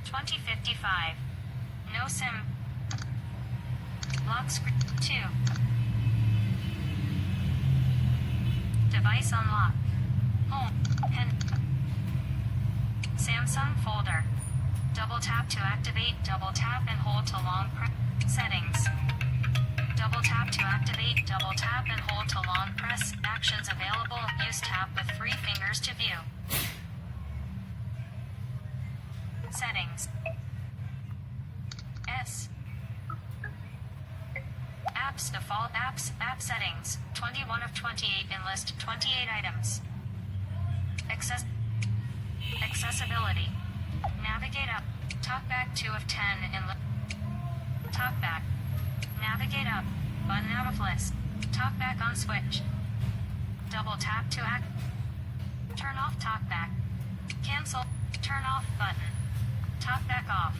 2055. No SIM. Lock screen 2. Device unlock. Home. Pen. Samsung folder. Double tap to activate. Double tap and hold to long press. Settings. Double tap to activate. Double tap and hold to long press. Actions available. Use tap with 3 fingers to view. Settings. S. Apps default apps. App settings. 21 of 28 in list 28 items. Accessibility. Navigate up. TalkBack 2 of 10 in TalkBack. Navigate up. Button out of list. TalkBack on switch. Double tap to act. Turn off TalkBack. Cancel. Turn off button. TalkBack off.